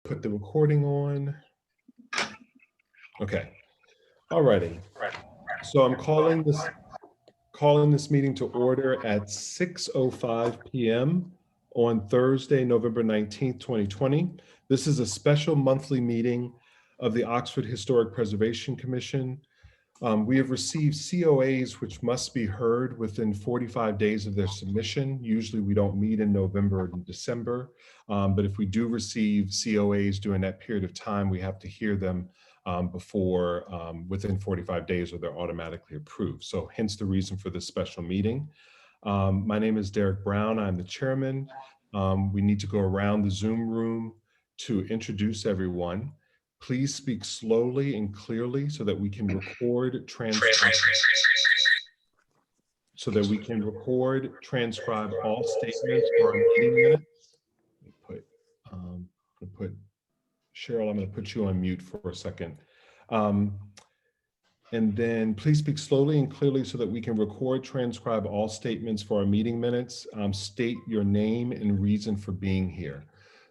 Put the recording on. Okay. Alrighty. So I'm calling this meeting to order at 6:05 p.m. on Thursday, November 19th, 2020. This is a special monthly meeting of the Oxford Historic Preservation Commission. We have received COAs which must be heard within 45 days of their submission. Usually we don't meet in November and December, but if we do receive COAs during that period of time, we have to hear them within 45 days or they're automatically approved. So hence the reason for this special meeting. My name is Derek Brown. I'm the chairman. We need to go around the Zoom room to introduce everyone. Please speak slowly and clearly so that we can record, transcribe all statements for our meeting minutes. Cheryl, I'm going to put you on mute for a second. And then please speak slowly and clearly so that we can record, transcribe all statements for our meeting minutes. State your name and reason for being here.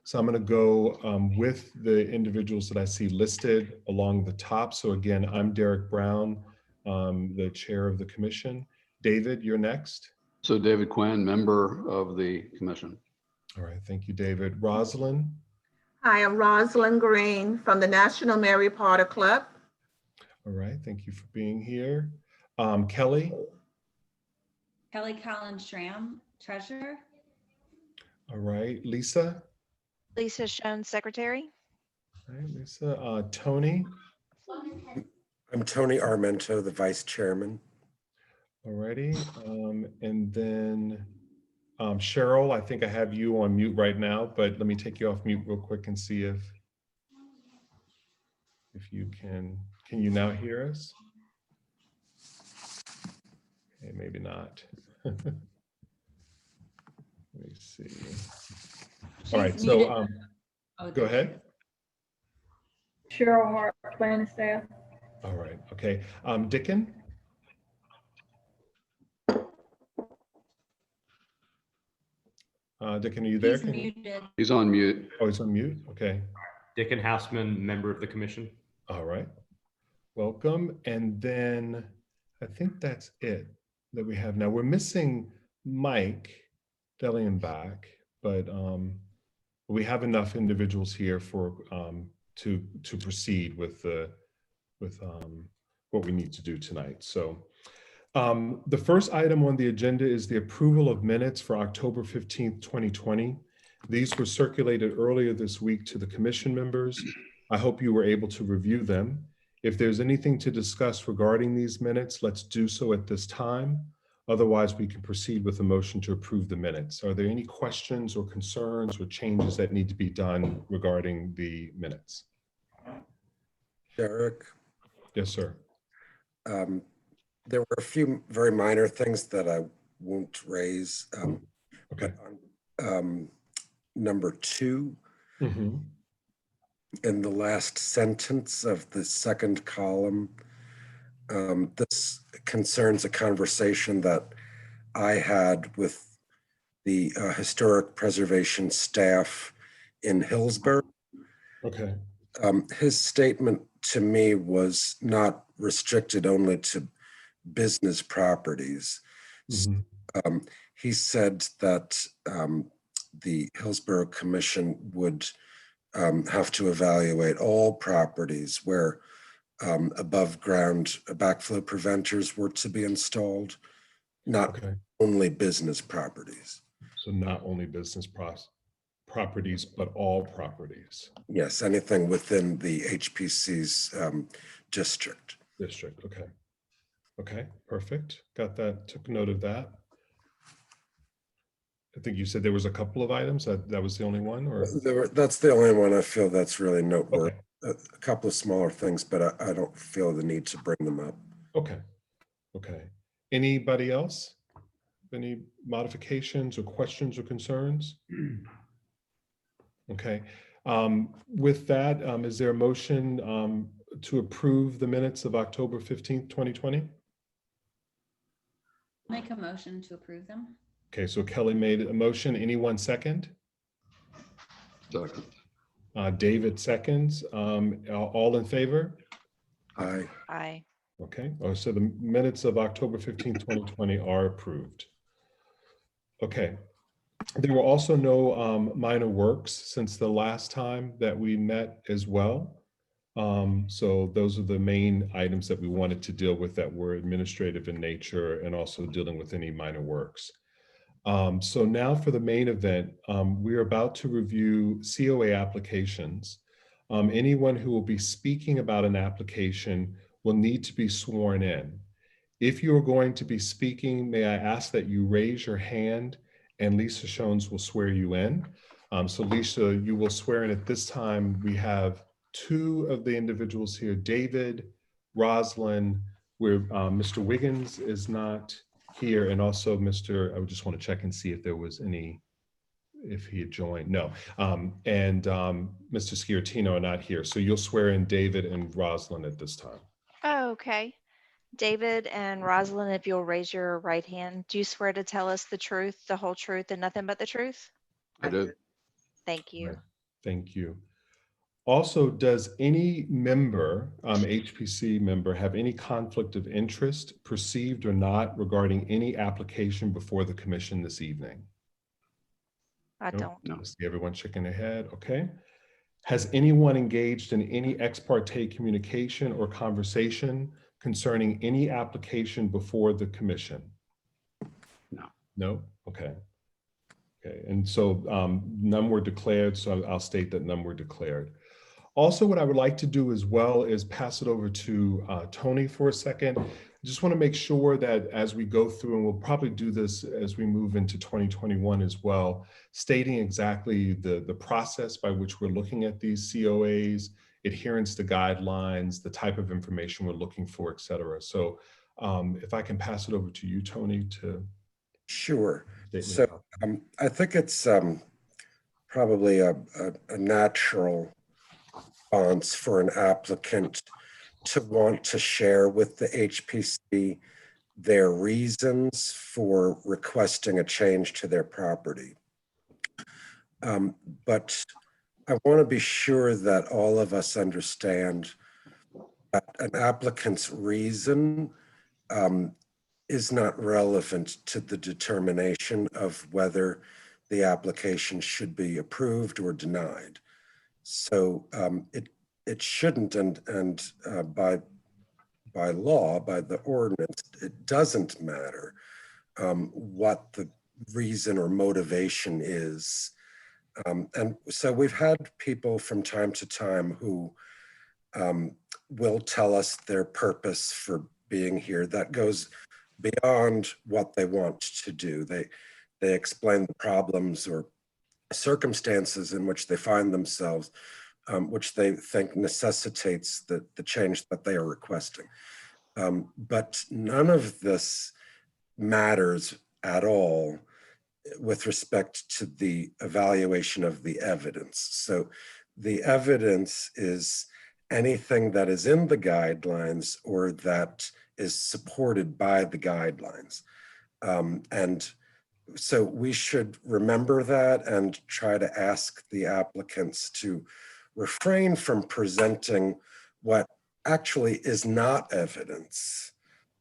So I'm going to go with the individuals that I see listed along the top. So again, I'm Derek Brown, the chair of the commission. David, you're next. So David Quinn, member of the commission. All right, thank you, David. Rosalind. Hi, I'm Rosalind Green from the National Mary Potter Club. All right, thank you for being here. Kelly. Kelly Collins Schramm, treasurer. All right, Lisa. Lisa Schoen, secretary. All right, Lisa. Tony. I'm Tony Armento, the vice chairman. All righty, and then Cheryl, I think I have you on mute right now, but let me take you off mute real quick and see if you can you now hear us? Okay, maybe not. Let me see. All right, so go ahead. Cheryl Hart, planning staff. All right, okay. Dickon? Dickon, are you there? He's muted. He's on mute. Oh, he's on mute, okay. Dickon Hausman, member of the commission. All right, welcome. And then I think that's it that we have now. We're missing Mike Dellienbach, but we have enough individuals here for to proceed with what we need to do tonight. So the first item on the agenda is the approval of minutes for October 15th, 2020. These were circulated earlier this week to the commission members. I hope you were able to review them. If there's anything to discuss regarding these minutes, let's do so at this time. Otherwise, we can proceed with a motion to approve the minutes. Are there any questions or concerns or changes that need to be done regarding the minutes? Derek? Yes, sir. There were a few very minor things that I won't raise. Okay. Number 2, in the last sentence of the second column, this concerns a conversation that I had with the historic preservation staff in Hillsborough. Okay. His statement to me was not restricted only to business properties. He said that the Hillsborough Commission would have to evaluate all properties where above ground backflow preventers were to be installed, not only business properties. So not only business properties, but all properties. Yes, anything within the HPC's district. Okay. Okay, perfect. Got that, took note of that. I think you said there was a couple of items, that was the only one, or? That's the only one I feel that's really noteworthy. Okay. A couple of smaller things, but I don't feel the need to bring them up. Okay, okay. Anybody else? Any modifications or questions or concerns? Okay, with that, is there a motion to approve the minutes of October 15th, 2020? Make a motion to approve them. Okay, so Kelly made a motion. Anyone second? Second. David seconds. All in favor? Aye. Aye. Okay, so the minutes of October 15th, 2020 are approved. Okay, there were also no minor works since the last time that we met as well. So those are the main items that we wanted to deal with that were administrative in nature and also dealing with any minor works. So now for the main event, we're about to review COA applications. Anyone who will be speaking about an application will need to be sworn in. If you are going to be speaking, may I ask that you raise your hand and Lisa Shones will swear you in. So Lisa, you will swear in at this time. We have two of the individuals here, David, Rosalind, where Mr. Wiggins is not here, and also I would just want to check and see if there was if he had joined. No. And Mr. Sciortino are not here. So you'll swear in David and Rosalind at this time. Oh, okay. David and Rosalind, if you'll raise your right hand, do you swear to tell us the truth, the whole truth, and nothing but the truth? I do. Thank you. Right. Thank you. Also, does any member, HPC member, have any conflict of interest, perceived or not, regarding any application before the commission this evening? I Nope. don't. No. I see everyone shaking their head. Okay. Has anyone engaged in any ex parte communication or conversation concerning any application before the commission? No. No? Okay. Okay. And so none were declared. So I'll state that none were declared. Also, what I would like to do as well is pass it over to Tony for a second. I just want to make sure that as we go through, and we'll probably do this as we move into 2021 as well, stating exactly the process by which we're looking at these COAs, adherence to guidelines, the type of information we're looking for, et cetera. So if I can pass it over to you, Tony, to Sure. state So I think it's probably a natural response for an applicant to want to share with the HPC their reasons for requesting a change to their property. But I want to be sure that all of us understand that an applicant's reason is not relevant to the determination of whether the application should be approved or denied. So it shouldn't, and by law, by the ordinance, it doesn't matter what the reason or motivation is. And so we've had people from time to time who will tell us their purpose for being here that goes beyond what they want to do. They explain the problems or circumstances in which they find themselves, which they think necessitates the change that they are requesting. But none of this matters at all with respect to the evaluation of the evidence. So the evidence is anything that is in the guidelines or that is supported by the guidelines. And so we should remember that and try to ask the applicants to refrain from presenting what actually is not evidence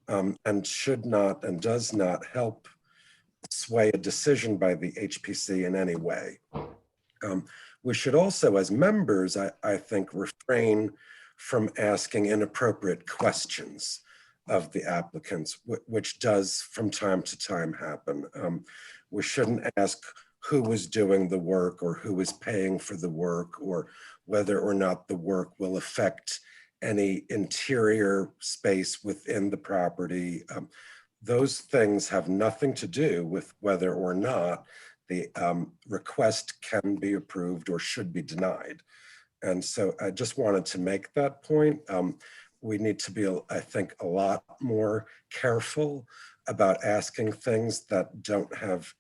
and should not and does not help sway a decision by the HPC in any way. We should also, as members, I think, refrain from asking inappropriate questions of the applicants, which does from time to time happen. We shouldn't ask who was doing the work or who is paying for the work or whether or not the work will affect any interior space within the property. Those things have nothing to do with whether or not the request can be approved or should be denied. And so I just wanted to make that point. We need to be, I think, a lot more careful about asking things that don't have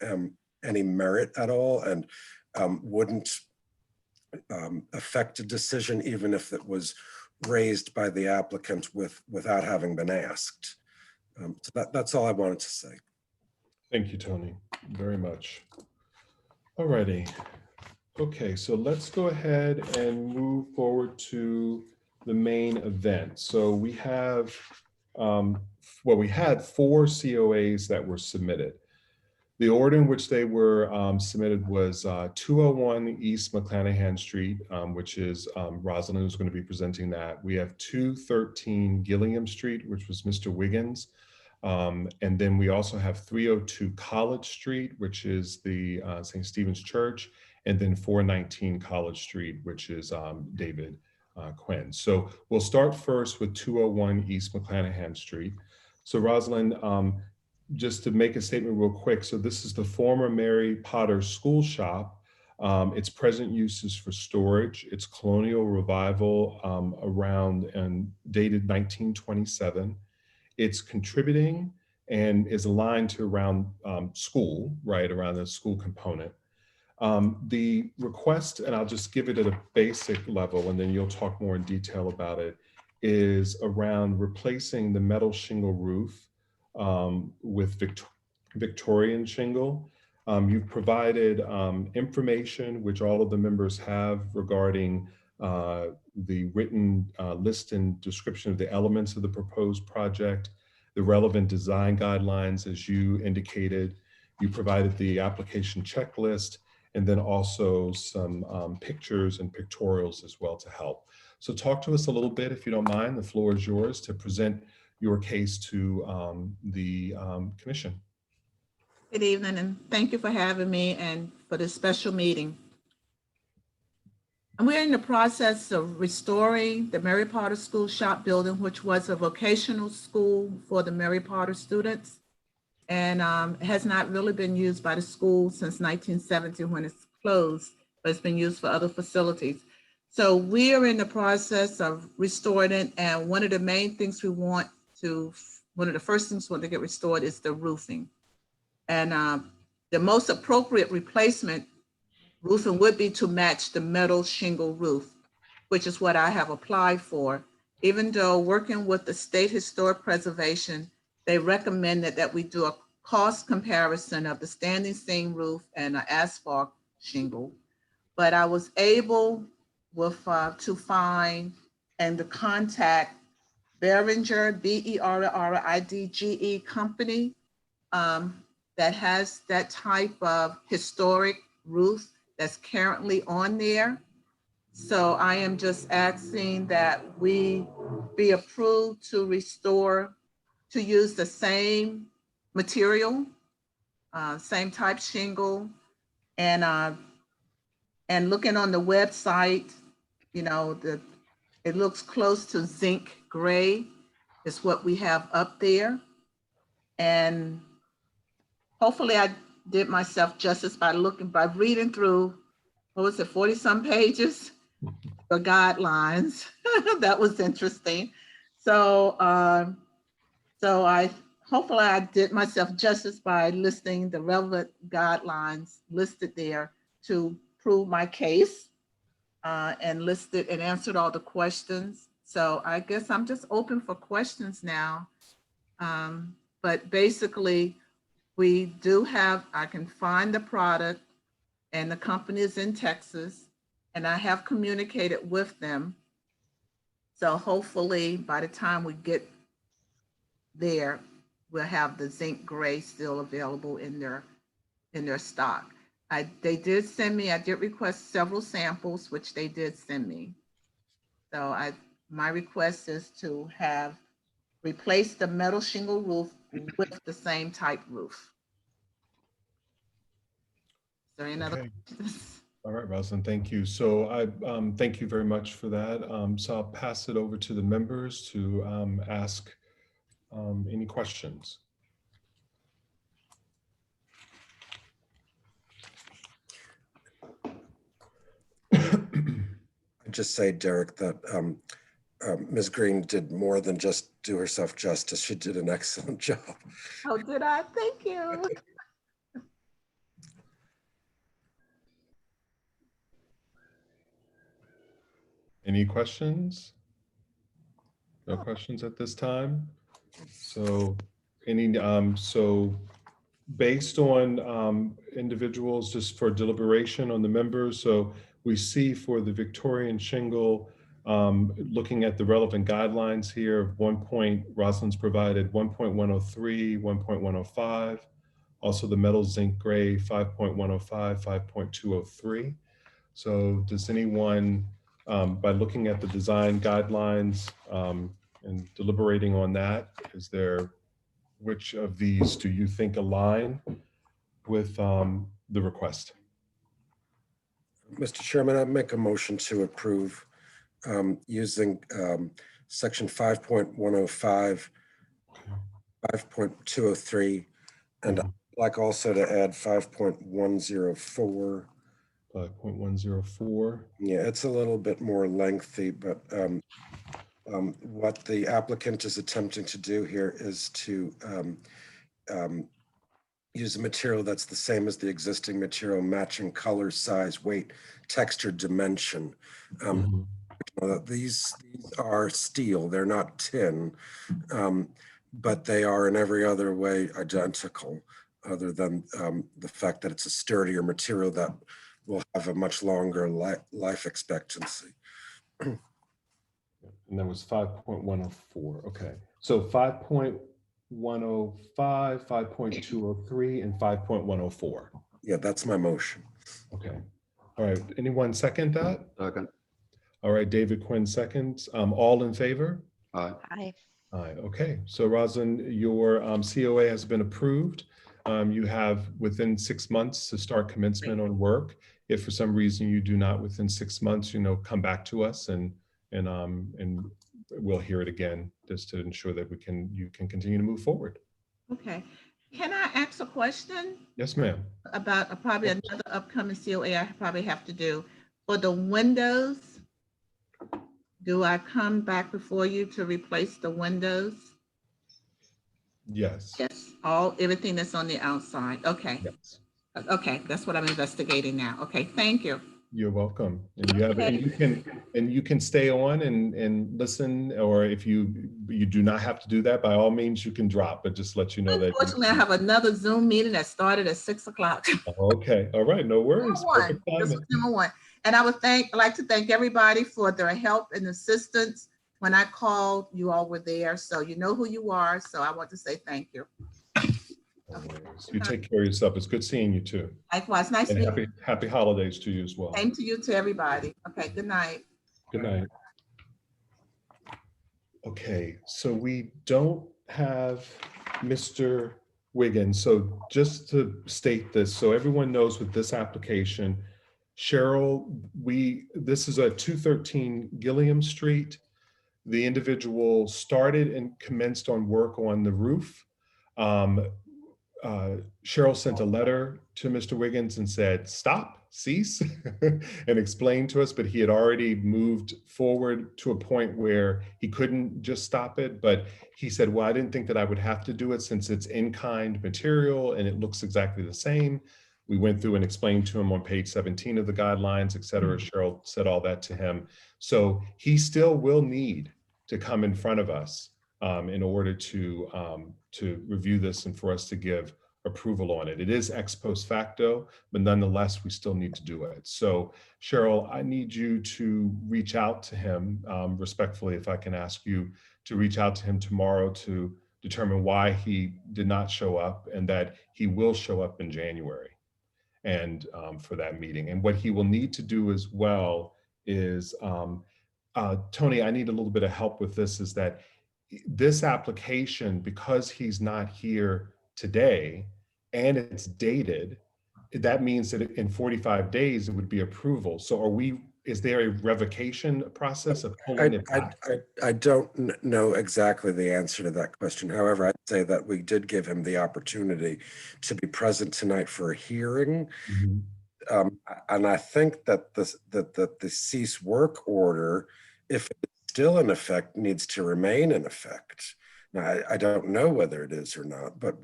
any merit at all and wouldn't affect a decision even if it was raised by the applicant without having been asked. So that's all I wanted to say. Thank you, Tony, very much. All righty. Okay, so let's go ahead and move forward to the main event. So we have, we had 4 COAs that were submitted. The order in which they were submitted was 201 East McClanahan Street, which is Rosalind who's going to be presenting that. We have 213 Gillingham Street, which was Mr. Wiggins. And then we also have 302 College Street, which is the St. Stephen's Church, and then 419 College Street, which is David Quinn. So we'll start first with 201 East McClanahan Street. So Rosalind, just to make a statement real quick, so this is the former Mary Potter School Shop. Its present use is for storage. It's colonial revival around and dated 1927. It's contributing and is aligned to around school, right, around the school component. The request, and I'll just give it at a basic level, and then you'll talk more in detail about it, is around replacing the metal shingle roof with Victorian shingle. You've provided information, which all of the members have, regarding the written list and description of the elements of the proposed project, the relevant design guidelines, as you indicated. You provided the application checklist, and then also some pictures and pictorials as well to help. So talk to us a little bit, if you don't mind. The floor is yours to present your case to the commission. Good evening, and thank you for having me and for this special meeting. And we're in the process of restoring the Mary Potter School Shop building, which was a vocational school for the Mary Potter students. And it has not really been used by the school since 1970 when it's closed, but it's been used for other facilities. So we are in the process of restoring it. And one of the main things one of the first things we want to get restored is the roofing. And the most appropriate replacement roofing would be to match the metal shingle roof, which is what I have applied for. Even though working with the State Historic Preservation, they recommended that we do a cost comparison of the standing seam roof and an asphalt shingle. But I was able to find and to contact Beringer, B-E-R-R-I-D-G-E company that has that type of historic roof that's currently on there. So I am just asking that we be approved to restore, to use the same material, same type shingle, and looking on the website, you know, it looks close to zinc gray is what we have up there. And hopefully I did myself justice by reading through, what was it, 40 some pages, the guidelines. That was interesting. So, hopefully I did myself justice by listing the relevant guidelines listed there to prove my case, and listed and answered all the questions. So I guess I'm just open for questions now. But basically, we do have, I can find the product, and the company is in Texas, and I have communicated with them. So hopefully by the time we get there, we'll have the zinc gray still available in their stock. They did send me, I did request several samples, which they did send me. So my request is to have replaced the metal shingle roof with the same type roof. Is there any other questions? All right, Rosalind, thank you. So I thank you very much for that. So I'll pass it over to the members to ask any questions. I'd just say, Derek, that Ms. Green did more than just do herself justice. She did an excellent job. Oh, did I? Thank you. Any questions? No questions at this time. So so based on individuals, just for deliberation on the members. So we see for the Victorian shingle, looking at the relevant guidelines here, Rosalind's provided 1.103, 1.105. Also the metal zinc gray, 5.105, 5.203. So does anyone, by looking at the design guidelines and deliberating on that, which of these do you think align with the request? Mr. Chairman, I make a motion to approve using section 5.105, 5.203, and I'd like also to add 5.104. 5.104. Yeah, it's a little bit more lengthy, but what the applicant is attempting to do here is to use a material that's the same as the existing material, matching color, size, weight, texture, dimension. These are steel, they're not tin, but they are in every other way identical, other than the fact that it's a sturdier material that will have a much longer life expectancy. And that was 5.104. Okay. So 5.105, 5.203, and 5.104. Yeah, that's my motion. Okay. All right. Anyone second that? Second. All right. David Quinn seconds. All in favor? Aye. Aye. Aye. Okay. So Rosalind, your COA has been approved. You have within 6 months to start commencement on work. If for some reason you do not within 6 months, come back to us and we'll hear it again just to ensure that you can continue to move forward. Okay. Can I ask a question Yes, ma'am. about probably another upcoming COA I probably have to do? For the windows, do I come back before you to replace the windows? Yes. Yes, everything that's on the outside. Okay. Yes. Okay, that's what I'm investigating now. Okay, thank you. You're welcome. And you can stay on and listen, or if you do not have to do that, by all means you can drop, but just let you know that. Unfortunately, I have another Zoom meeting that started at 6 o'clock. Okay. All right. No worries. Perfect This was timing. number one. And I'd like to thank everybody for their help and assistance. When I called, you all were there, so you know who you are. So I want to say thank you. No worries. You take care of yourself. It's good seeing you too. Likewise, nice And meeting you. happy holidays to you as well. Same to you, to everybody. Okay, good night. Good night. Okay, so we don't have Mr. Wiggins. So just to state this, so everyone knows with this application, Cheryl, this is a 213 Gilliam Street. The individual started and commenced on work on the roof. Cheryl sent a letter to Mr. Wiggins and said, stop, cease, and explained to us, but he had already moved forward to a point where he couldn't just stop it. But he said, well, I didn't think that I would have to do it since it's in-kind material and it looks exactly the same. We went through and explained to him on page 17 of the guidelines, et cetera. Cheryl said all that to him. So he still will need to come in front of us in order to review this and for us to give approval on it. It is ex post facto, but nonetheless, we still need to do it. So Cheryl, I need you to reach out to him respectfully, if I can ask you to reach out to him tomorrow to determine why he did not show up and that he will show up in January and for that meeting. And what he will need to do as well is, Tony, I need a little bit of help with this, is that this application, because he's not here today and it's dated, that means that in 45 days it would be approval. So is there a revocation process of pulling it back? I don't know exactly the answer to that question. However, I'd say that we did give him the opportunity to be present tonight for a hearing. Mhm. And I think that the cease work order, if it's still in effect, needs to remain in effect. Now, I don't know whether it is or not, but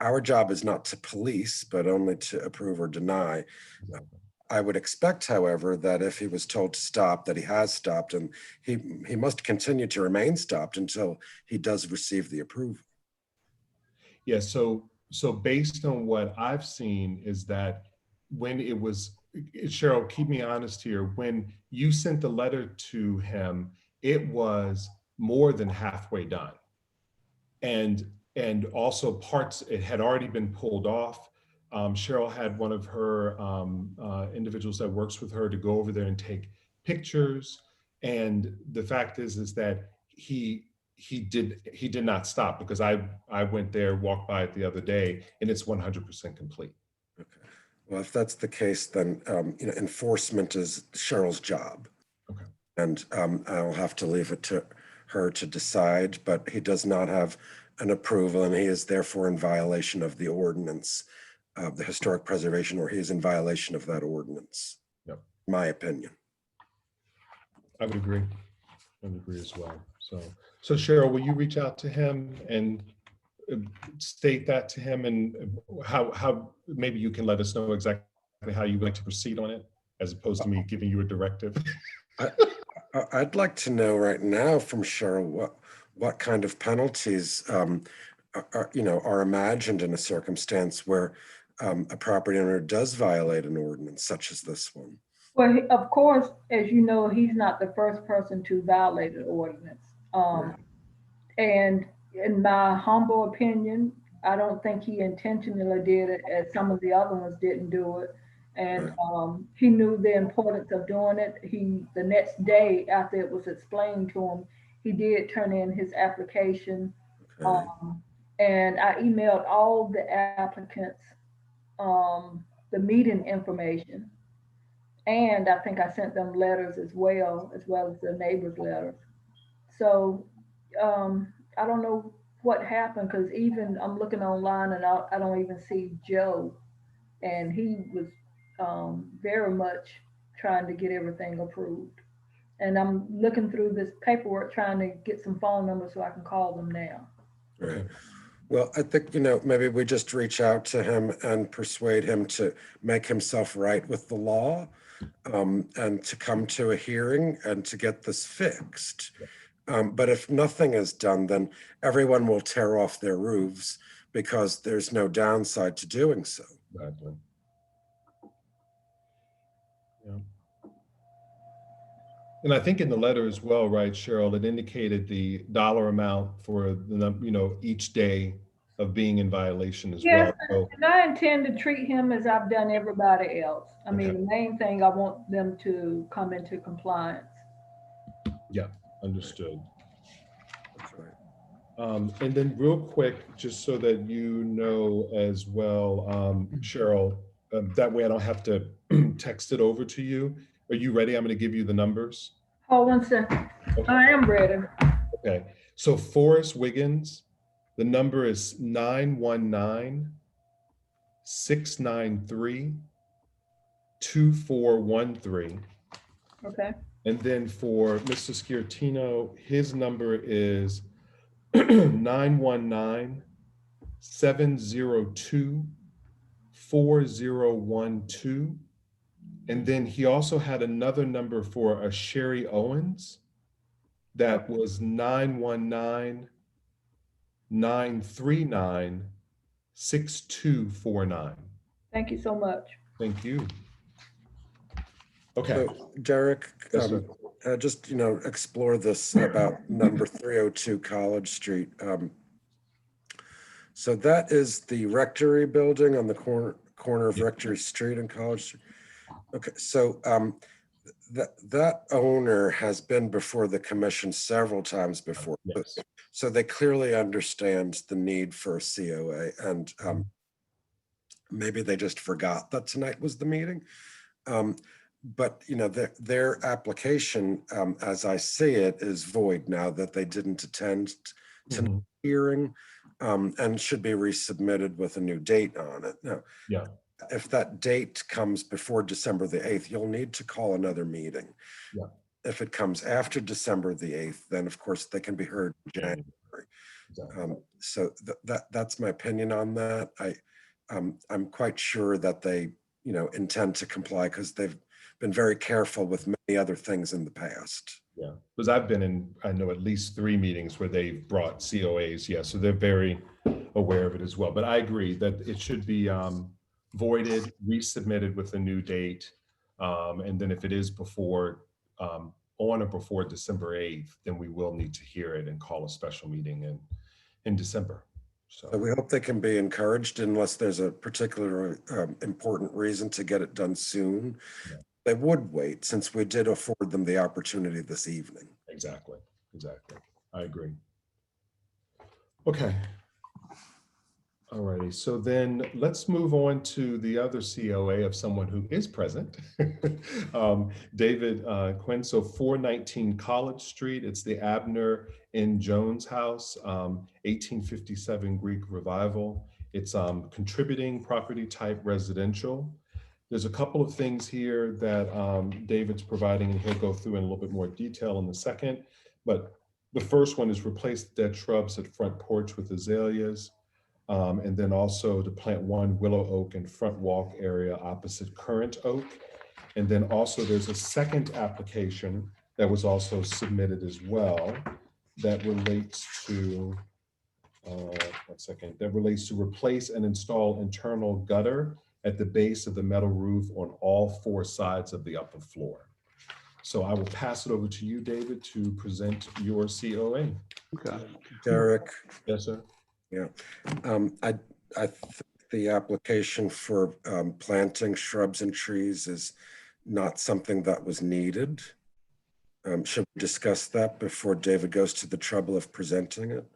our job is not to police, but only to approve or deny. I would expect, however, that if he was told to stop, that he has stopped, and he must continue to remain stopped until he does receive the approval. Yeah, so so based on what I've seen is that when it was, Cheryl, keep me honest here, when you sent the letter to him, it was more than halfway done. And also parts, it had already been pulled off. Cheryl had one of her individuals that works with her to go over there and take pictures. And the fact is that he did not stop, because I went there, walked by it the other day, and it's 100% complete. Okay. Well, if that's the case, then, enforcement is Cheryl's job. Okay. And I'll have to leave it to her to decide, but he does not have an approval, and he is therefore in violation of the ordinance, the historic preservation, or he is in violation of that ordinance. Yep. My opinion. I would agree. I would agree as well. So Cheryl, will you reach out to him and state that to him, and how maybe you can let us know exactly how you'd like to proceed on it, as opposed to me giving you a directive? I'd like to know right now from Cheryl what kind of penalties are imagined in a circumstance where a property owner does violate an ordinance such as this one. Well, of course, as you know, he's not the first person to violate an ordinance. And in my humble opinion, I don't think he intentionally did it, as some of the other ones didn't do it. And he knew the importance of doing it. The next day after it was explained to him, he did turn in his application. Okay. And I emailed all the applicants the meeting information. And I think I sent them letters as well as the neighbors' letters. So I don't know what happened, because even I'm looking online and I don't even see Joe. And he was very much trying to get everything approved. And I'm looking through this paperwork trying to get some phone numbers so I can call them now. Right. Well, I think, maybe we just reach out to him and persuade him to make himself right with the law, and to come to a hearing and to get this fixed. But if nothing is done, then everyone will tear off their roofs, because there's no downside to doing so. Exactly. Yeah. And I think in the letter as well, right, Cheryl, it indicated the dollar amount for the, each day of being in violation as Yes, well. So, and I intend to treat him as I've done everybody else. I mean, Okay. the main thing, I want them to come into compliance. yeah, understood. That's right. And then real quick, just so that you know as well, Cheryl, that way I don't have to text it over to you. Are you ready? I'm going to give you the numbers. Hold on a second. Okay. I am ready. Okay. So Forrest Wiggins, the number is 919-693-2413. Okay. And then for Mr. Sciortino, his number is 919-702-4012. And then he also had another number for a Sherry Owens that was 919-939-6249. Thank you so much. Thank you. Okay. So, Derek, Yes, sir. just, explore this about number 302 College Street. So that is the Rectory building on the corner of Rectory Street and College Street. Okay, so that owner has been before the commission several times before. Yes. So they clearly understand the need for a COA, and maybe they just forgot that tonight was the meeting. But their application, as I see it, is void now that they didn't attend to the hearing, and should be resubmitted with a new date on it. Now, Yeah. if that date comes before December the 8th, you'll need to call another meeting. Yeah. If it comes after December the 8th, then of course they can be heard in January. Exactly. So that's my opinion on that. I'm quite sure that they, intend to comply, because they've been very careful with many other things in the past. Yeah, because I've been in, I know, at least 3 meetings where they've brought COAs. Yeah, so they're very aware of it as well. But I agree that it should be voided, resubmitted with a new date. And then if it is before, on or before December 8th, then we will need to hear it and call a special meeting in December. So So, we hope they can be encouraged unless there's a particular important reason to get it done soon. Yeah. They would wait since we did afford them the opportunity this evening. exactly. I agree. Okay. All righty, so then let's move on to the other COA of someone who is present. David Quinn, so 419 College Street, it's the Abner N. Jones House, 1857 Greek Revival. It's contributing property type residential. There's a couple of things here that David's providing, and he'll go through in a little bit more detail in a second. But the first one is replace dead shrubs at front porch with azaleas. And then also to plant one willow oak in front walk area opposite current oak. And then also there's a second application that was also submitted as well that relates to, that relates to replace and install internal gutter at the base of the metal roof on all 4 sides of the upper floor. So I will pass it over to you, David, to present your COA. Okay. Derek, Yes, sir. yeah, I think the application for planting shrubs and trees is not something that was needed. Should we discuss that before David goes to the trouble of presenting it?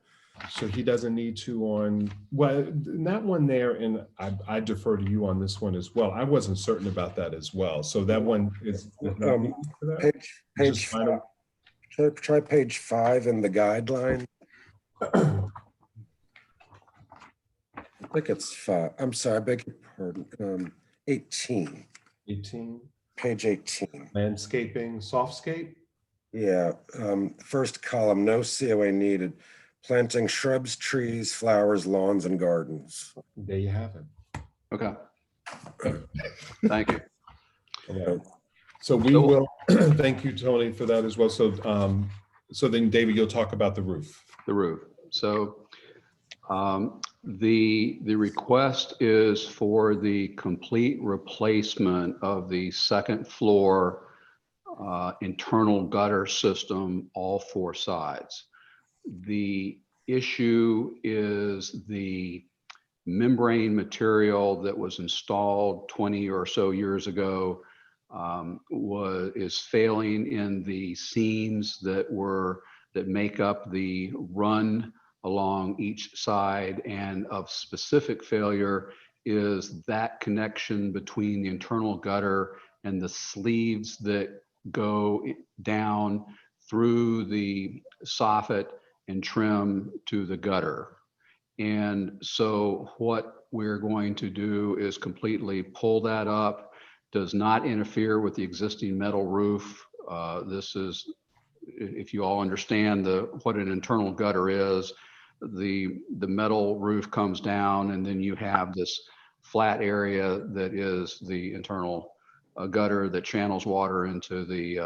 So he doesn't need to on, well, that one there, and I defer to you on this one as well. I wasn't certain about that as well. So that one is not needed for that? Page Just 5. Try page 5 in the guideline. I think it's 5. I'm sorry, I beg your pardon. 18. 18, Page 18. landscaping, softscape. Yeah, first column, no COA needed. Planting shrubs, trees, flowers, lawns, and gardens. There you have it. Okay. Thank you. Okay. So we will, thank you, Tony, for that as well. So, so then David, you'll talk about the roof. The roof. So the request is for the complete replacement of the second floor internal gutter system, all 4 sides. The issue is the membrane material that was installed 20 or so years ago is failing in the seams that make up the run along each side, and of specific failure is that connection between the internal gutter and the sleeves that go down through the soffit and trim to the gutter. And so what we're going to do is completely pull that up. Does not interfere with the existing metal roof. This is, if you all understand what an internal gutter is, the metal roof comes down and then you have this flat area that is the internal gutter that channels water into the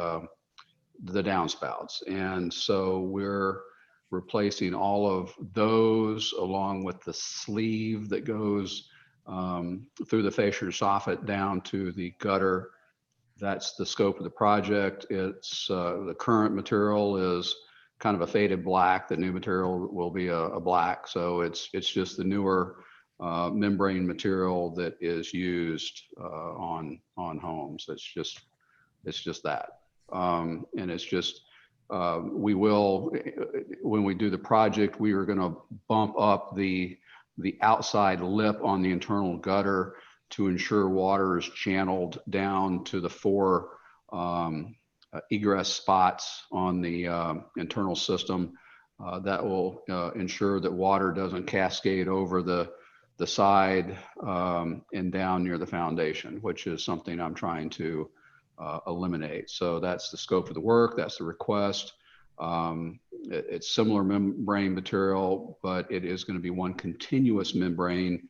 downspouts. And so we're replacing all of those along with the sleeve that goes through the fascia soffit down to the gutter. That's the scope of the project. It's the current material is kind of a faded black. The new material will be a black. So it's just the newer membrane material that is used on homes. It's just that. And it's just, we will, when we do the project, we are going to bump up the outside lip on the internal gutter to ensure water is channeled down to the 4 egress spots on the internal system. That will ensure that water doesn't cascade over the side and down near the foundation, which is something I'm trying to eliminate. So that's the scope of the work. That's the request. It's similar membrane material, but it is going to be one continuous membrane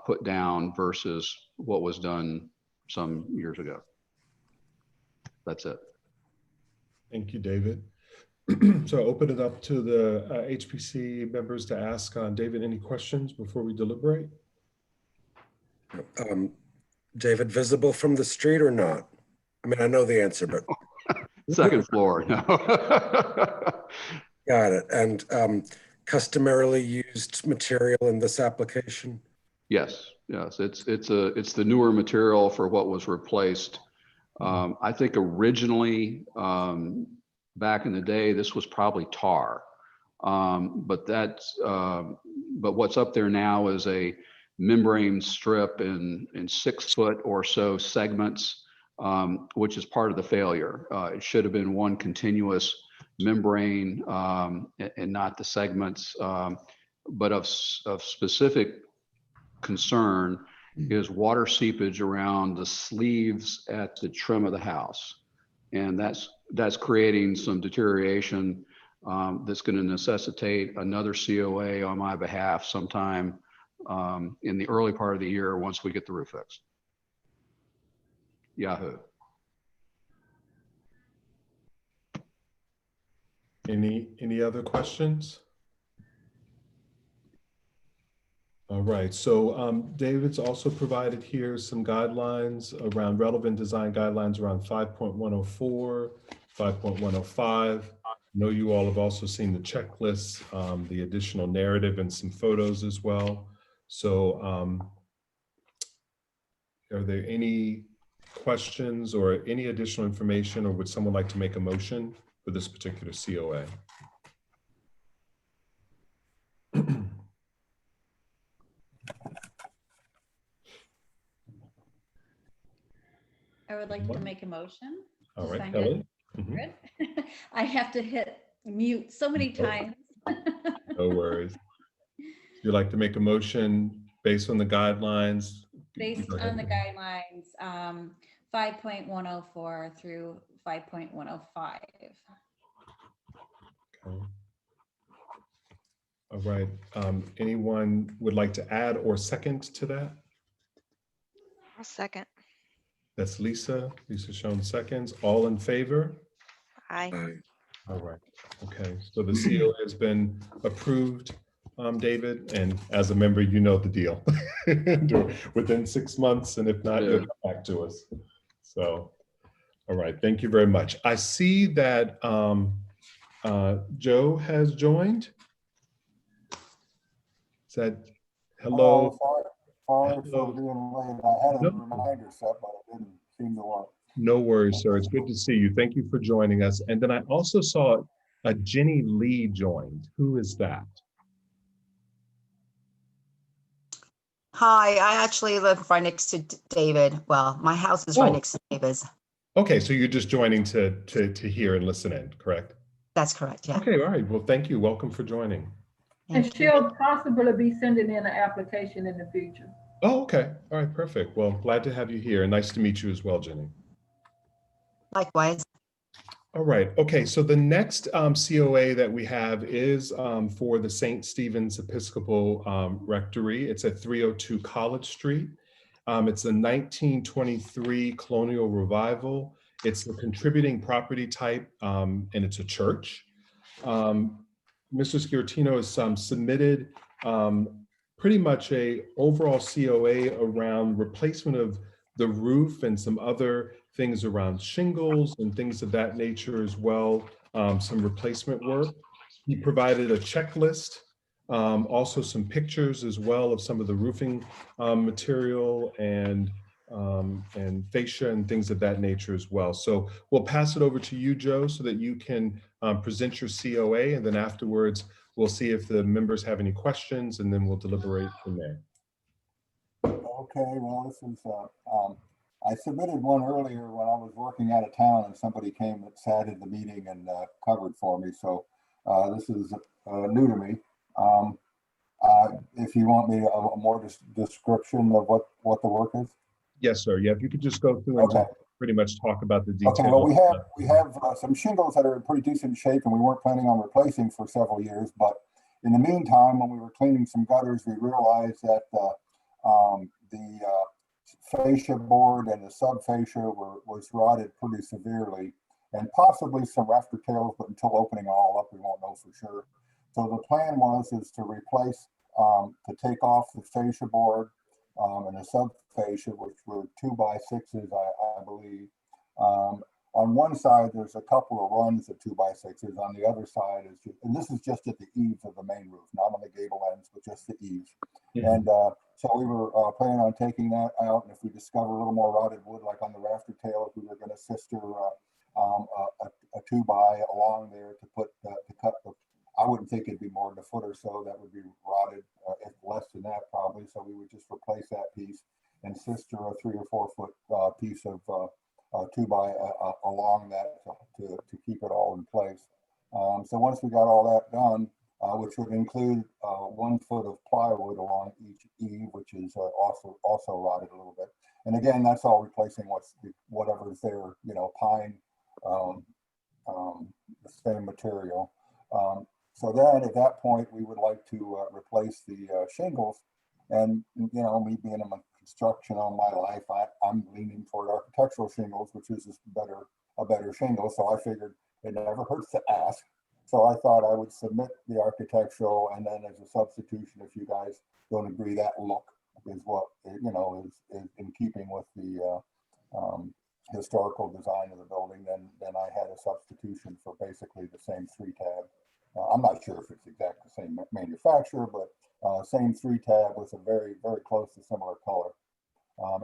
put down versus what was done some years ago. That's it. Thank you, David. So open it up to the HPC members to ask David any questions before we deliberate. David, visible from the street or not? I mean, I know the answer, but Second floor, no. got it. And customarily used material in this application? Yes, yes, it's the newer material for what was replaced. I think originally, back in the day, this was probably tar. But what's up there now is a membrane strip in 6 foot or so segments, which is part of the failure. It should have been one continuous membrane and not the segments. But of specific concern is water seepage around the sleeves at the trim of the house. And that's creating some deterioration that's going to necessitate another COA on my behalf sometime in the early part of the year once we get the roof fixed. Yahoo. Any other questions? All right, so David's also provided here some guidelines around relevant design guidelines around 5.104, 5.105. I know you all have also seen the checklists, the additional narrative and some photos as well. So are there any questions or any additional information, or would someone like to make a motion for this particular COA? I would like to make a motion. All to right, sign Kelly. it. Mhm. Good. I have to hit mute so many times. No worries. You'd like to make a motion based on the guidelines? Based Go ahead. on the guidelines, 5.104 through 5.105. Okay. All right, anyone would like to add or second to that? I'll second. That's Lisa. Lisa shown seconds. All in favor? Aye. Aye. All right, okay, so the COA has been approved, David, and as a member, you know the deal. Within 6 months, and if not, you'll come back to us. So, all right, thank you very much. I see that Joe has joined. Is that, hello? Sorry Hello. for being late. I had a No. reminder set, but it didn't seem to work. No worries, sir. It's good to see you. Thank you for joining us. And then I also saw a Jenny Lee joined. Who is that? Hi, I actually live right next to David. Well, my house is right Oh. next to David's. Okay, so you're just joining to hear and listen in, correct? That's correct, yeah. Okay, all right. Well, thank you. Welcome for joining. And Thank you. she'll possibly be sending in an application in the future. Oh, okay. All right, perfect. Well, glad to have you here. And nice to meet you as well, Jenny. Likewise. All right. Okay. So the next COA that we have is for the St. Stephen's Episcopal Rectory. It's at 302 College Street. It's a 1923 colonial revival. It's a contributing property type, and it's a church. Mr. Sciortino has submitted pretty much a overall COA around replacement of the roof and some other things around shingles and things of that nature as well, some replacement work. He provided a checklist, also some pictures as well of some of the roofing material and fascia and things of that nature as well. So we'll pass it over to you, Joe, so that you can present your COA, and then afterwards we'll see if the members have any questions, and then we'll deliberate from there. Okay, well, this is, I submitted one earlier when I was working out of town and somebody came and sat in the meeting and covered for me. So this is new to me. If you want me a more description of what the work is. Yes, sir. Yeah, if you could just go through and Okay. pretty much talk about the details. Okay, well, we have some shingles that are in pretty decent shape and we weren't planning on replacing for several years. But in the meantime, when we were cleaning some gutters, we realized that the fascia board and the subfascia was rotted pretty severely. and possibly some rafter tails, but until opening all up, we won't know for sure. So the plan is to replace, to take off the fascia board and the sub fascia, which were 2x6s, I believe. On one side, there's a couple of runs of 2x6s. On the other side is just, and this is just at the eaves of the main roof, not on the gable ends, but just the eaves. And so we were planning on taking that out, and if we discover a little more rotted wood, like on the rafter tails, we were going to sister a 2x along there to put to cut the. I wouldn't think it'd be more than a foot or so that would be rotted, if less than that probably. So we would just replace that piece and sister a 3 or 4 foot piece of 2x along that to keep it all in place. So once we got all that done, which would include 1 foot of plywood along each eave, which is also rotted a little bit. And again, that's all replacing whatever's there, you know, pine, the same material. So then at that point, we would like to replace the shingles. And, you know, me being in construction all my life, I'm leaning toward architectural shingles, which is just a better shingle. So I figured it never hurts to ask. So I thought I would submit the architectural, and then as a substitution, if you guys don't agree, that look is what, you know, is in keeping with the historical design of the building, then I had a substitution for basically the same 3-tab. I'm not sure if it's exactly the same manufacturer, but same 3-tab with a very, very close to similar color.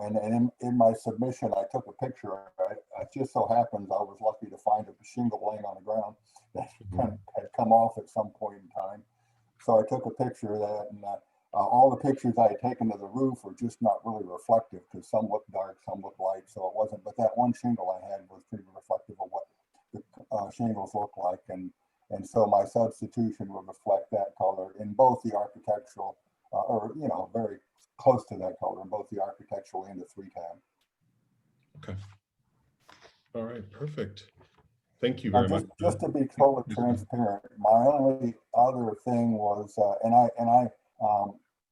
And in my submission, I took a picture. It just so happens I was lucky to find a shingle laying on the ground that had come off at some point in time. So I took a picture of that, and all the pictures I had taken of the roof were just not really reflective, because some looked dark, some looked light, so it wasn't. But that one shingle I had was pretty reflective of what the shingles look like, and so my substitution would reflect that color in both the architectural, or, you know, very close to that color in both the architectural and the 3-tab. Okay. All right, perfect. Thank you very much. Just to be totally transparent, my only other thing was,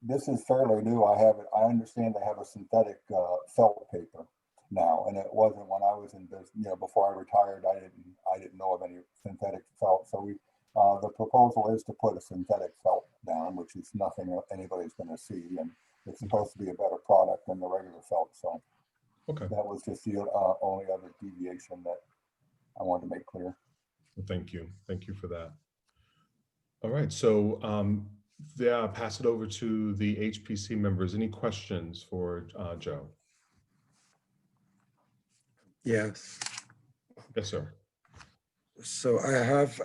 this is fairly new. I understand they have a synthetic felt paper now, and it wasn't when I was in business. You know, before I retired, I didn't know of any synthetic felt. So the proposal is to put a synthetic felt down, which is nothing anybody's going to see, and it's supposed to be a better product than the regular felt. So Okay. that was just the only other deviation that I wanted to make clear. Well, thank you. Thank you for that. All right, so yeah, pass it over to the HPC members. Any questions for Joe? Yes. Yes, sir. So I have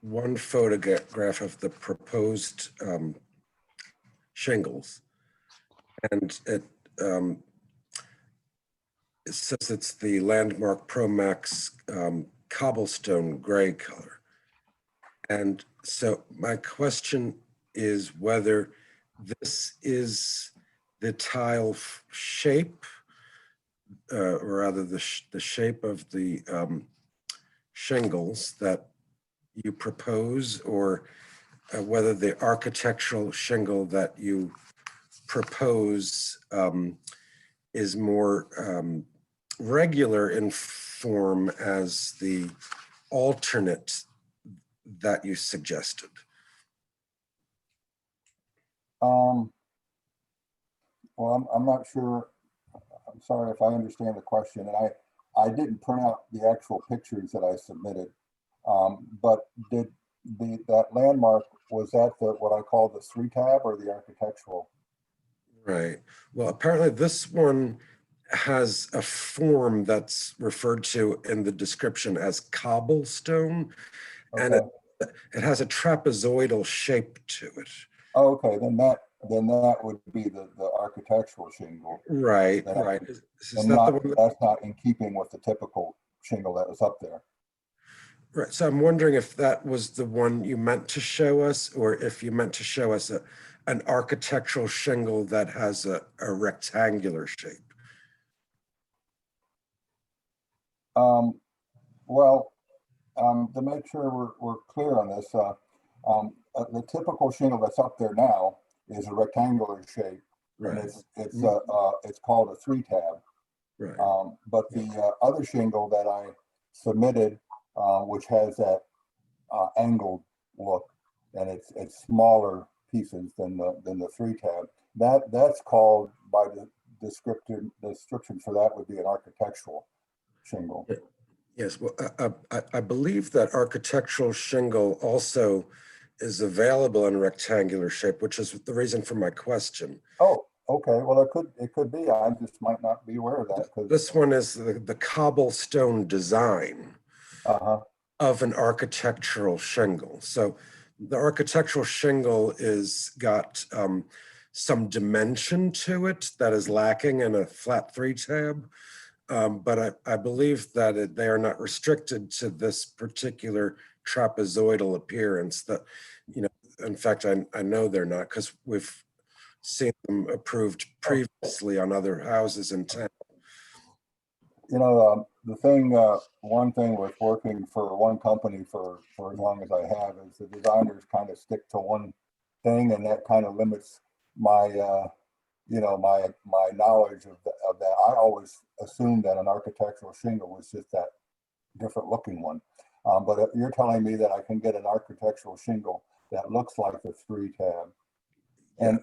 one photograph of the proposed shingles, and it says it's the Landmark Promax cobblestone gray color. And so my question is whether this is the tile shape, or rather the shape of the shingles that you propose, or whether the architectural shingle that you propose is more regular in form as the alternate that you suggested. Well, I'm not sure. I'm sorry if I understand the question, and I didn't print out the actual pictures that I submitted. But did that Landmark, was that what I call the 3-tab or the architectural? Right. Well, apparently this one has a form that's referred to in the description as cobblestone, and it has a trapezoidal shape to it. Oh, okay, then that would be the architectural shingle. Right, right. That's not in keeping with the typical shingle that was up there. Right. So I'm wondering if that was the one you meant to show us, or if you meant to show us an architectural shingle that has a rectangular shape. Well, to make sure we're clear on this, the typical shingle that's up there now is a rectangular shape, right. And it's called a 3-tab. Right. But the other shingle that submitted, which has that angled look, and it's smaller pieces than the 3-tab. That's called, by the description for that would be an architectural shingle. Yes, well, I believe that architectural shingle also is available in rectangular shape, which is the reason for my question. Oh, okay. Well, it could be. I just might not be aware of that. This one is the cobblestone design of an architectural shingle. So the architectural shingle is got some dimension to it that is lacking in a flat 3-tab. But I believe that they are not restricted to this particular trapezoidal appearance. That, you know, in fact, I know they're not, because we've seen them approved previously on other houses in town. You know, one thing with working for one company for as long as I have is the designers kind of stick to one thing, and that kind of limits my you know, my knowledge of that. I always assumed that an architectural shingle was just that different looking one. But if you're telling me that I can get an architectural shingle that looks like a 3-tab, and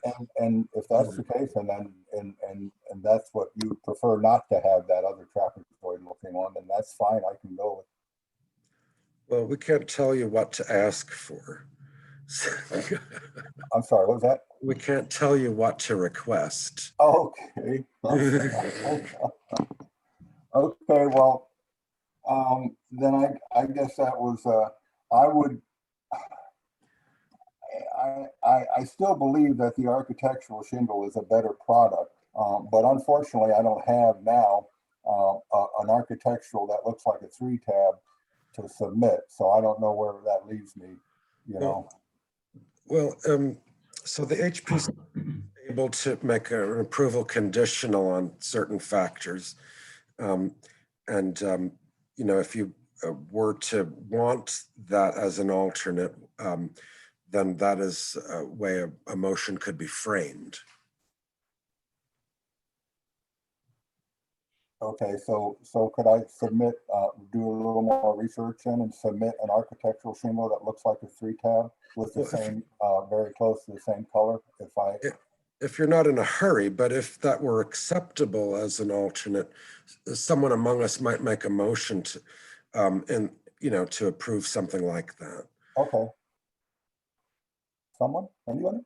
if that's the case, and that's what you prefer, not to have that other trapezoid looking one, then that's fine. I can go with. Well, we can't tell you what to ask for. I'm sorry, what was that? We can't tell you what to request. Okay. Okay, well, then I guess that was, I still believe that the architectural shingle is a better product, but unfortunately I don't have now an architectural that looks like a 3-tab to submit. So I don't know where that leaves me, you know. Well, so the HPC is able to make an approval conditional on certain factors. You know, if you were to want that as an alternate, then that is a way a motion could be framed. Okay, so could I submit, do a little more research in and submit an architectural shingle that looks like a 3-tab with the same, very close to the same color? If you're not in a hurry, but if that were acceptable as an alternate, someone among us might make a motion to, you know, to approve something like that. Okay. Someone? Anybody?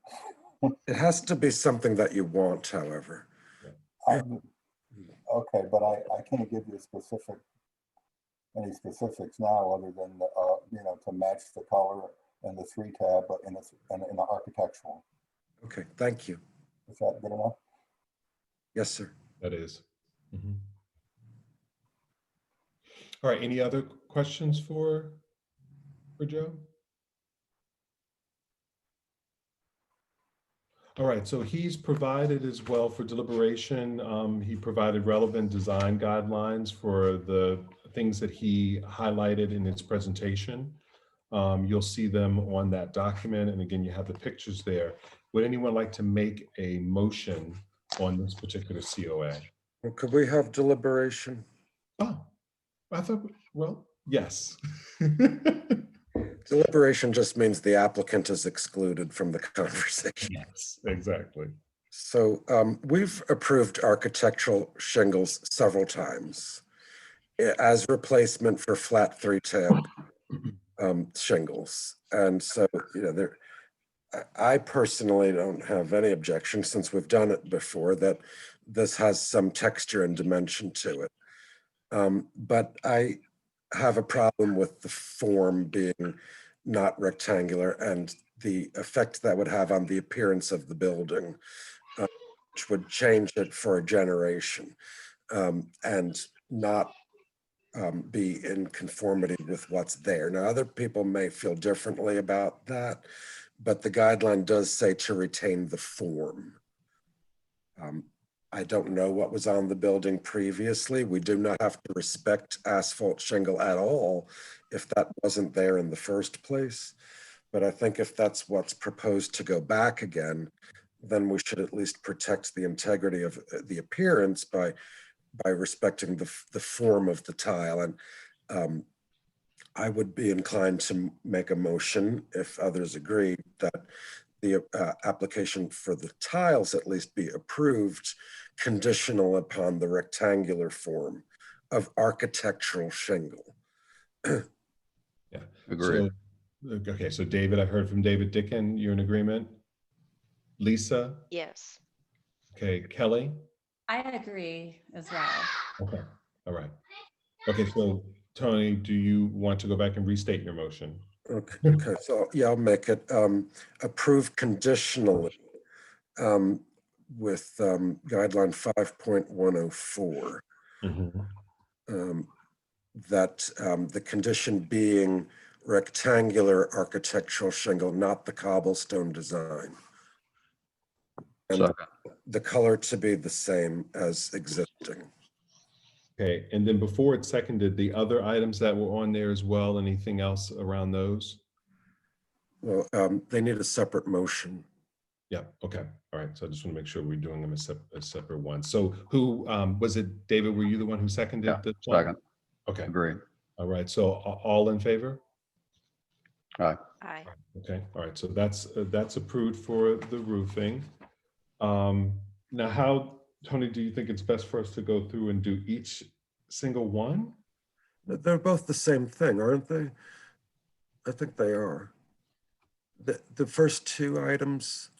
It has to be something that you want, however. Okay, but I can't give you any specifics now, other than you know, to match the color and the 3-tab, but in the architectural. Okay, thank you. Is that good enough? Yes, sir. That is. All right, any other questions for Joe? All right, so he's provided as well for deliberation. He provided relevant design guidelines for the things that he highlighted in his presentation. You'll see them on that document. And again, you have the pictures there. Would anyone like to make a motion on this particular COA? Well, could we have deliberation? Oh, I thought, well, yes. Deliberation just means the applicant is excluded from the conversation. Yes, exactly. So we've approved architectural shingles several times as replacement for flat 3-tab shingles. And so, you know, I personally don't have any objection, since we've done it before, that this has some texture and dimension to it. But I have a problem with the form being not rectangular and the effect that would have on the appearance of the building, which would change it for a generation, and not be in conformity with what's there. Now, other people may feel differently about that, but the guideline does say to retain the form. I don't know what was on the building previously. We do not have to respect asphalt shingle at all if that wasn't there in the first place. But I think if that's what's proposed to go back again, then we should at least protect the integrity of the appearance by respecting the form of the tile. And I would be inclined to make a motion, if others agree, that the application for the tiles at least be approved conditional upon the rectangular form of architectural shingle. Agreed. Okay, so David, I heard from David Dicken, you're in agreement? Lisa? Yes. Okay, Kelly? I agree as well. Okay, all right. Okay, so Tony, do you want to go back and restate your motion? Okay, so yeah, I'll make it approved conditionally with guideline 5.104. That the condition being rectangular architectural shingle, not the cobblestone design. And Second. the color to be the same as existing. Okay, and then before it's seconded, the other items that were on there as well, anything else around those? Well, they need a separate motion. Yeah, okay, all right, so I just want to make sure we're doing them as separate ones. So who, was it, David, were you the one who seconded Yeah, this one? second. Okay, Agreed. all right, so all in favor? Aye. Aye. Okay, all right, so that's approved for the roofing. Now how, Tony, do you think it's best for us to go through and do each single one? They're both the same thing, aren't they? I think they are. The first two items,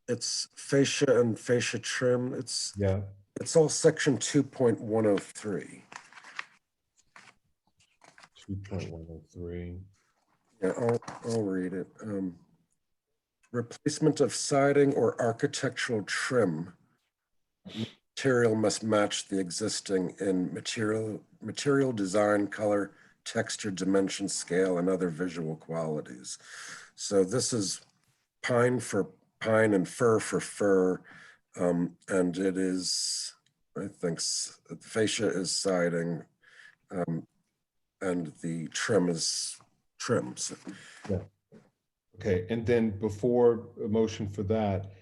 it's fascia and fascia trim. It's all section 2.103. 2.103. Yeah, I'll read it. Replacement of siding or architectural trim. Material must match the existing in material design, color, texture, dimension, scale, and other visual qualities. So this is pine for pine and fir for fir. And it is, I think, fascia is siding, and the trim is trims. Yeah. Okay, and then before a motion for that,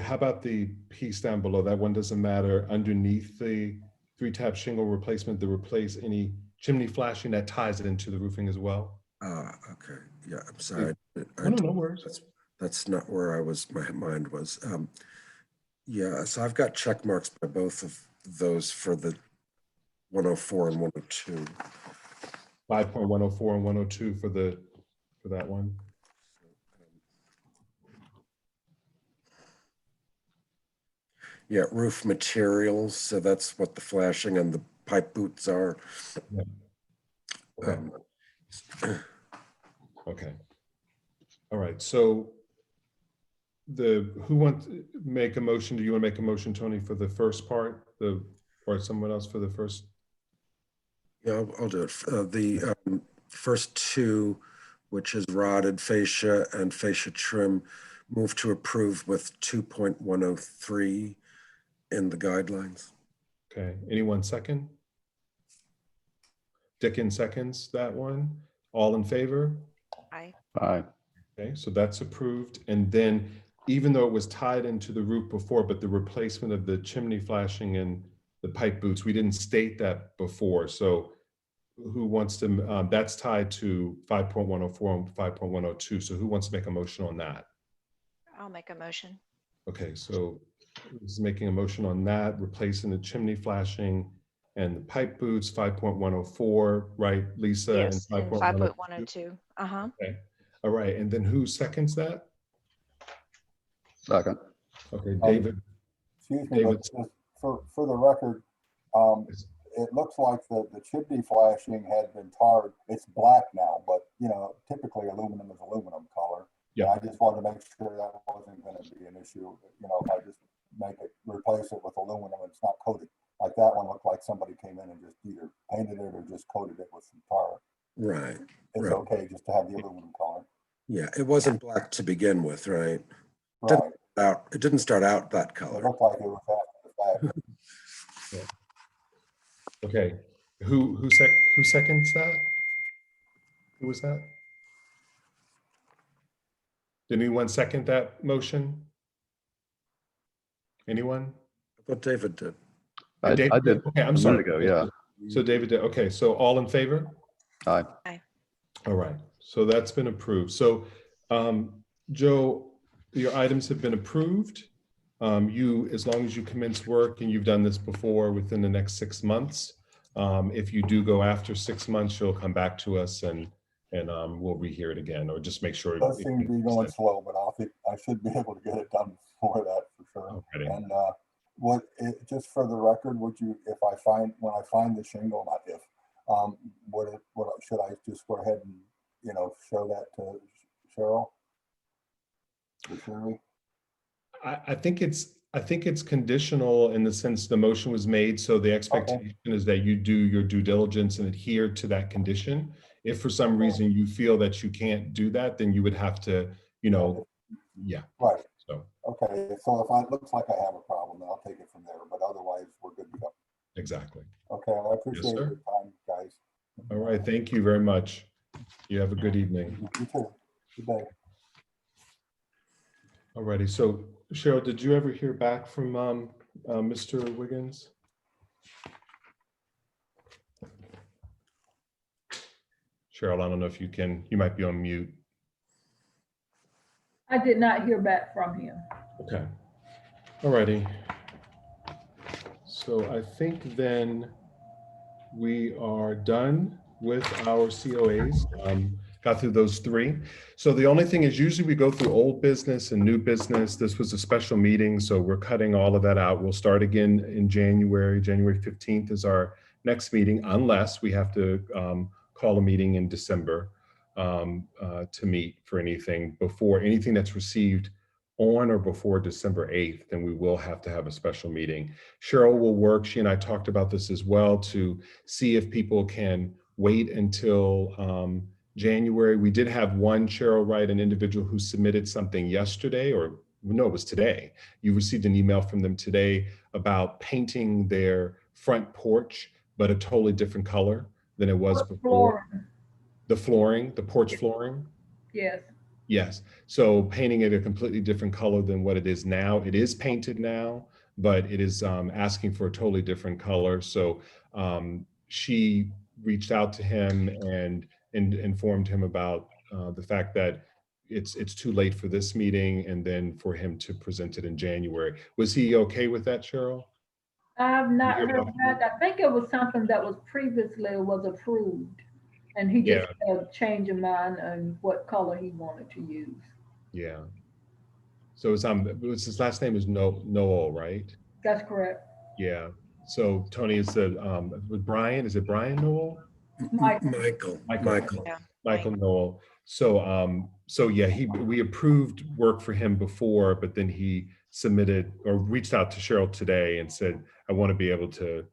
how about the piece down below? That one doesn't matter. Underneath the 3-tab shingle replacement, to replace any chimney flashing that ties it into the roofing as well? Okay, yeah, I'm sorry. No worries. That's not where my mind was. Yeah, so I've got check marks by both of those for the 104 and 102. 5.104 and 102 for that one. Yeah, roof materials. So that's what the flashing and the pipe boots are. Yeah. Okay. Okay. All right. So who wants to make a motion? Do you want to make a motion, Tony, for the first part, or someone else for the first? Yeah, I'll do it. The first two, which is rotted fascia and fascia trim, move to approve with 2.103 in the guidelines. Okay. Anyone second? Dickens seconds that one. All in favor? Aye. Aye. Okay, so that's approved. And then even though it was tied into the roof before, but the replacement of the chimney flashing and the pipe boots, we didn't state that before. So who wants to, that's tied to 5.104 and 5.102. So who wants to make a motion on that? I'll make a motion. Okay, so who's making a motion on that, replacing the chimney flashing and the pipe boots, 5.104, right, Lisa? Yes, and 5.102. 5.102. Uh-huh. Okay, all right, and then who seconds that? Second. Okay, David. Excuse me, but just for the record, it looks like the chimney flashing had been tarred. It's black now, but typically aluminum is aluminum color. Yeah. I just wanted to make sure that wasn't going to be an issue. If I just replace it with aluminum, it's not coated. Like that one looked like somebody came in and just either painted it or just coated it with some tar. Right. It's right. okay just to have the aluminum color. Yeah, it wasn't black to begin with, right? Right. It didn't start out that It color. looked like it was after the fact. Okay, who seconds that? Who was that? Did anyone second that motion? Anyone? I thought David did. I did Okay, I'm a sorry. minute ago, yeah. So David, did. Okay, so all in favor? Aye. All right, so that's been approved. So, Joe, your items have been approved. As long as you commence work, and you've done this before, within the next 6 months. If you do go after 6 months, you'll come back to us and we'll rehear it again, or just make sure. It does seem to be going slow, but I should be able to get it done before that for sure. Okay. And just for the record, would you, when I find the shingle, not if, should I just go ahead and, show that to Cheryl? To Sherry? I think it's conditional in the sense the motion was made, so the expectation is that you do your due diligence and adhere to that condition. If for some reason you feel that you can't do that, then you would have to, yeah. Right. So. Okay, so if it looks like I have a problem, then I'll take it from there, but otherwise we're good to go. Exactly. Okay, I appreciate your time, guys. All right, thank you very much. You have a good evening. You too. Good day. All righty, so Cheryl, did you ever hear back from Mr. Wiggins? Cheryl, I don't know if you might be on mute. I did not hear back from him. Okay. All righty. So I think then we are done with our COAs. Got through those 3. So the only thing is usually we go through old business and new business. This was a special meeting, so we're cutting all of that out. We'll start again in January. January 15th is our next meeting, unless we have to call a meeting in December to meet for anything that's received on or before December 8th, then we will have to have a special meeting. Cheryl will work, she and I talked about this as well, to see if people can wait until January. We did have one, Cheryl, right, an individual who submitted something yesterday, or no, it was today. You received an email from them today about painting their front porch, but a totally different color than it was before. The flooring, the porch flooring? Yes. Yes, so painting it a completely different color than what it is now. It is painted now, but it is asking for a totally different color. So she reached out to him and informed him about the fact that it's too late for this meeting, and then for him to present it in January. Was he okay with that, Cheryl? I've not heard back. I think it was something that was previously approved. And he just had a change of mind on what color he wanted to use. Yeah. So it's his last name is Noel, right? That's correct. Yeah. So Tony, is with Brian? Is it Brian Noel? Michael. Yeah. Michael Noel. So yeah, we approved work for him before, but then he submitted or reached out to Cheryl today and said, I want to be able to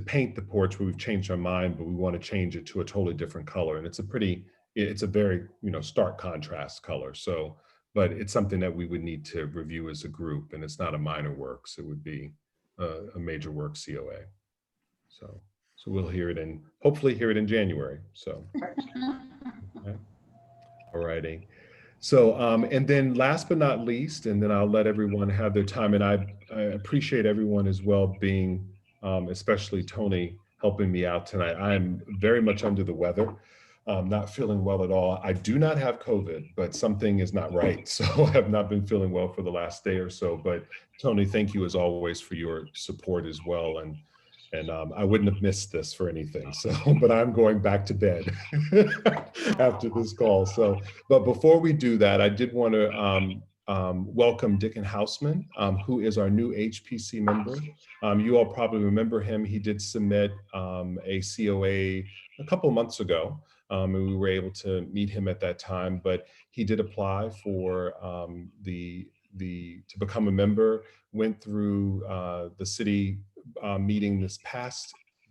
paint the porch, but we've changed our mind, but we want to change it to a totally different color. And it's a very, stark contrast color. So, but it's something that we would need to review as a group, and it's not a minor works. It would be a major work COA. So we'll hopefully hear it in January. So, okay. All righty. So, and then last but not least, and then I'll let everyone have their time. And I appreciate everyone as well being, especially Tony, helping me out tonight. I'm very much under the weather, not feeling well at all. I do not have COVID, but something is not right. So I have not been feeling well for the last day or so. But Tony, thank you as always for your support as well. And I wouldn't have missed this for anything. So, but I'm going back to bed after this call. So, but before we do that, I did want to welcome Dickon Hausman, who is our new HPC member. You all probably remember him. He did submit a COA a couple of months ago, and we were able to meet him at that time. But he did apply for to become a member. Went through the city meeting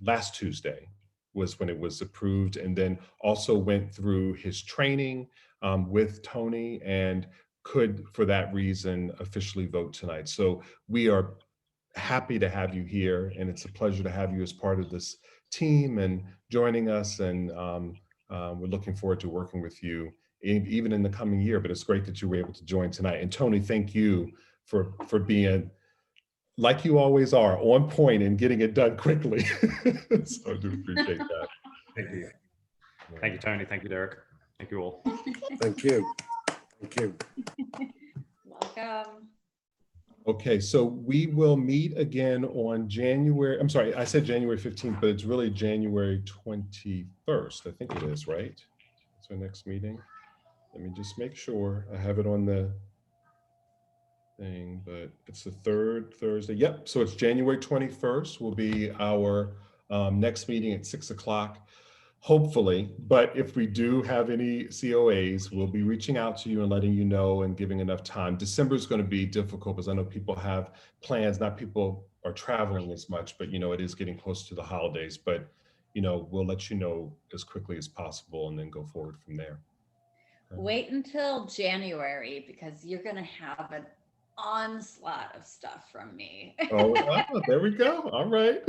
last Tuesday was when it was approved, and then also went through his training with Tony, and could, for that reason, officially vote tonight. So we are happy to have you here, and it's a pleasure to have you as part of this team and joining us. And we're looking forward to working with you even in the coming year, but it's great that you were able to join tonight. And Tony, thank you for being like you always are, on point and getting it done quickly. So I do appreciate that. Thank you. Thank you, Tony. Thank you, Derek. Thank you all. Thank you. Thank you. Welcome. Okay, so we will meet again on January, I'm sorry, I said January 15th, but it's really January 21st. I think it is, right? It's our next meeting. Let me just make sure I have it on the thing, but it's the third Thursday. Yep, so it's January 21st will be our next meeting at 6 o'clock. Hopefully, but if we do have any COAs, we'll be reaching out to you and letting you know and giving enough time. December is going to be difficult because I know people have plans, not people are traveling as much, but it is getting close to the holidays, but we'll let you know as quickly as possible and then go forward from there. Wait until January because you're going to have an onslaught of stuff from me. Oh, there we go. All right.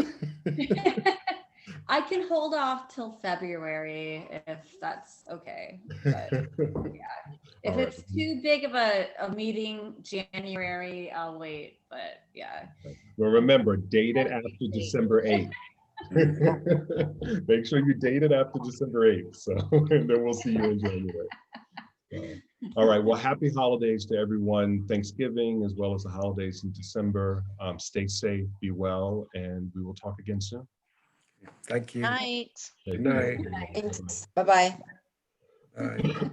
I can hold off till February if that's okay. But if All it's right. too big of a meeting, January, I'll wait. But yeah. Well, remember, date it after December 8th. Make sure you date it after December 8th. So, and then we'll see you in January. All right. Well, happy holidays to everyone. Thanksgiving as well as the holidays in December. Stay safe, be well, and we will talk again soon. Thank you. Night. Good night. Thanks. Bye-bye. Bye.